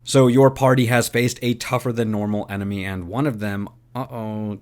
So your party has faced a tougher than normal enemy, and one of them,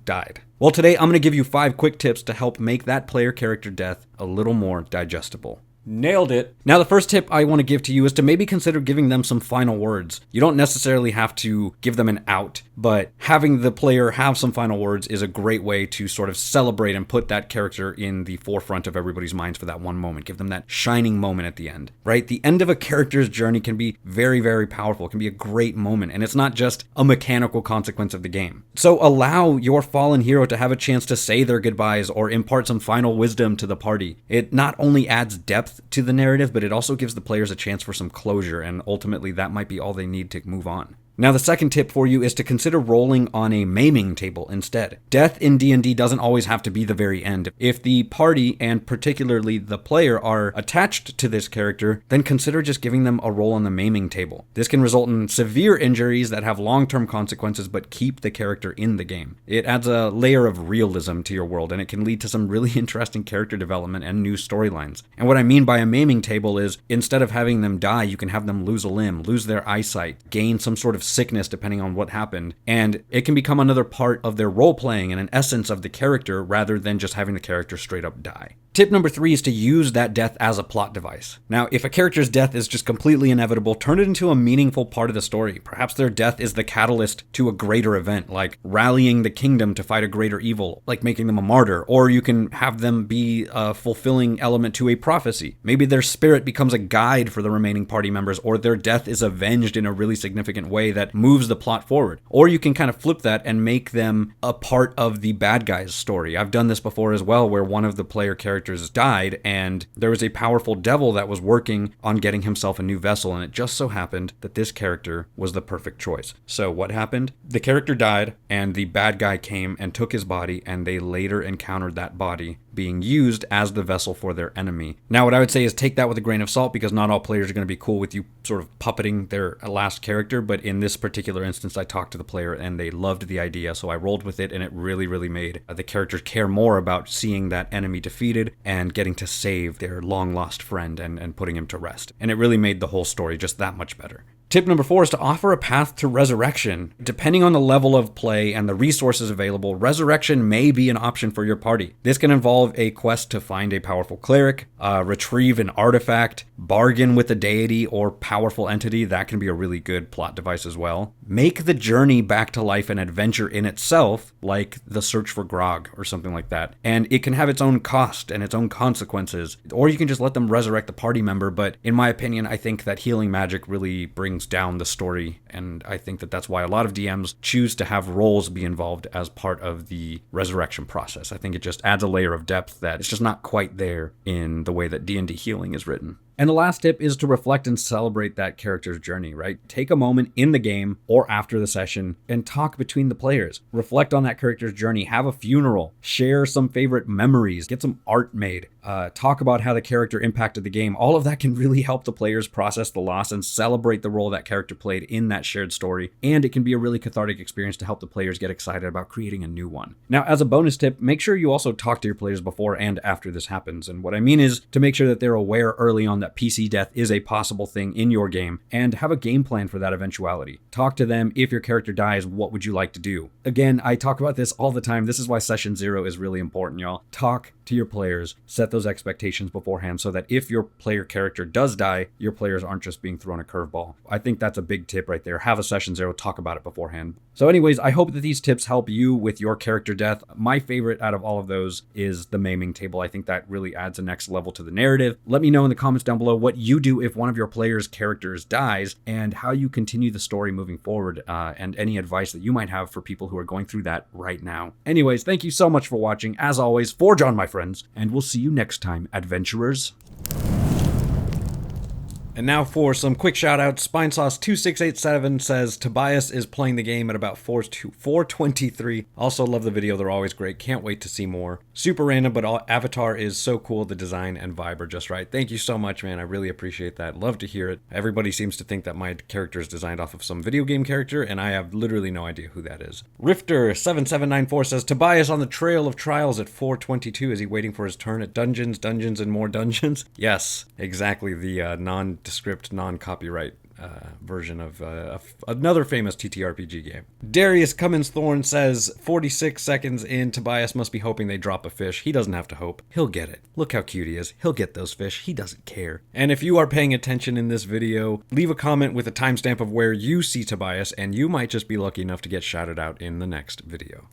died. Well, today I'm going to give you 5 quick tips to help make that player character death a little more digestible. Nailed it. Now, the first tip I want to give to you is to maybe consider giving them some final words. You don't necessarily have to give them an out, but having the player have some final words is a great way to sort of celebrate and put that character in the forefront of everybody's minds for that one moment. Give them that shining moment at the end, right? The end of a character's journey can be very, very powerful. It can be a great moment, and it's not just a mechanical consequence of the game. So allow your fallen hero to have a chance to say their goodbyes or impart some final wisdom to the party. It not only adds depth to the narrative, but it also gives the players a chance for some closure, and ultimately that might be all they need to move on. Now, the second tip for you is to consider rolling on a Maming Table instead. Death in D&D doesn't always have to be the very end. If the party, and particularly the player, are attached to this character, then consider just giving them a roll on the Maming Table. This can result in severe injuries that have long-term consequences but keep the character in the game. It adds a layer of realism to your world, and it can lead to some really interesting character development and new storylines. And what I mean by a Maming Table is, instead of having them die, you can have them lose a limb, lose their eyesight, gain some sort of sickness depending on what happened, and it can become another part of their role playing and an essence of the character rather than just having the character straight up die. Tip number 3 is to use that death as a plot device. Now, if a character's death is just completely inevitable, turn it into a meaningful part of the story. Perhaps their death is the catalyst to a greater event, like rallying the kingdom to fight a greater evil, like making them a martyr, or you can have them be a fulfilling element to a prophecy. Maybe their spirit becomes a guide for the remaining party members, or their death is avenged in a really significant way that moves the plot forward. Or you can kind of flip that and make them a part of the bad guy's story. I've done this before as well, where one of the player characters died, and there was a powerful devil that was working on getting himself a new vessel, and it just so happened that this character was the perfect choice. So what happened? The character died, and the bad guy came and took his body, and they later encountered that body being used as the vessel for their enemy. Now, what I would say is take that with a grain of salt, because not all players are going to be cool with you sort of puppeting their last character, but in this particular instance, I talked to the player and they loved the idea, so I rolled with it, and it really, really made the characters care more about seeing that enemy defeated and getting to save their long-lost friend and putting him to rest. And it really made the whole story just that much better. Tip number 4 is to offer a path to resurrection. Depending on the level of play and the resources available, resurrection may be an option for your party. This can involve a quest to find a powerful cleric, retrieve an artifact, bargain with a deity or powerful entity. That can be a really good plot device as well. Make the journey back to life an adventure in itself, like the search for Grog or something like that. And it can have its own cost and its own consequences. Or you can just let them resurrect the party member, but in my opinion, I think that healing magic really brings down the story, and I think that that's why a lot of DMs choose to have roles be involved as part of the resurrection process. I think it just adds a layer of depth that it's just not quite there in the way that D&D healing is written. And the last tip is to reflect and celebrate that character's journey, right? Take a moment in the game or after the session and talk between the players. Reflect on that character's journey, have a funeral, share some favorite memories, get some art made, talk about how the character impacted the game. All of that can really help the players process the loss and celebrate the role that character played in that shared story. And it can be a really cathartic experience to help the players get excited about creating a new one. Now, as a bonus tip, make sure you also talk to your players before and after this happens. And what I mean is to make sure that they're aware early on that PC death is a possible thing in your game, and have a game plan for that eventuality. Talk to them. If your character dies, what would you like to do? Again, I talk about this all the time. This is why session 0 is really important, y'all. Talk to your players, set those expectations beforehand so that if your player character does die, your players aren't just being thrown a curveball. I think that's a big tip right there. Have a session 0, talk about it beforehand. So anyways, I hope that these tips help you with your character death. My favorite out of all of those is the Maming Table. I think that really adds a next level to the narrative. Let me know in the comments down below what you do if one of your players' characters dies and how you continue the story moving forward, and any advice that you might have for people who are going through that right now. Anyways, thank you so much for watching. As always, forge on, my friends, and we'll see you next time, adventurers. And now for some quick shoutouts. Spinesauce2687 says Tobias is playing the game at about 4:23. Also love the video, they're always great. Can't wait to see more. Super random, but Avatar is so cool. The design and vibe are just right. Thank you so much, man. I really appreciate that. Love to hear it. Everybody seems to think that my character is designed off of some video game character, and I have literally no idea who that is. Rifter7794 says Tobias on the trail of trials at 4:22. Is he waiting for his turn at dungeons, and more dungeons? Yes, exactly. The nondescript, non-copyright version of another famous TTRPG game. Darius Cummins Thorne says, 46 seconds in, Tobias must be hoping they drop a fish. He doesn't have to hope. He'll get it. Look how cute he is. He'll get those fish. He doesn't care. And if you are paying attention in this video, leave a comment with a timestamp of where you see Tobias, and you might just be lucky enough to get shouted out in the next video.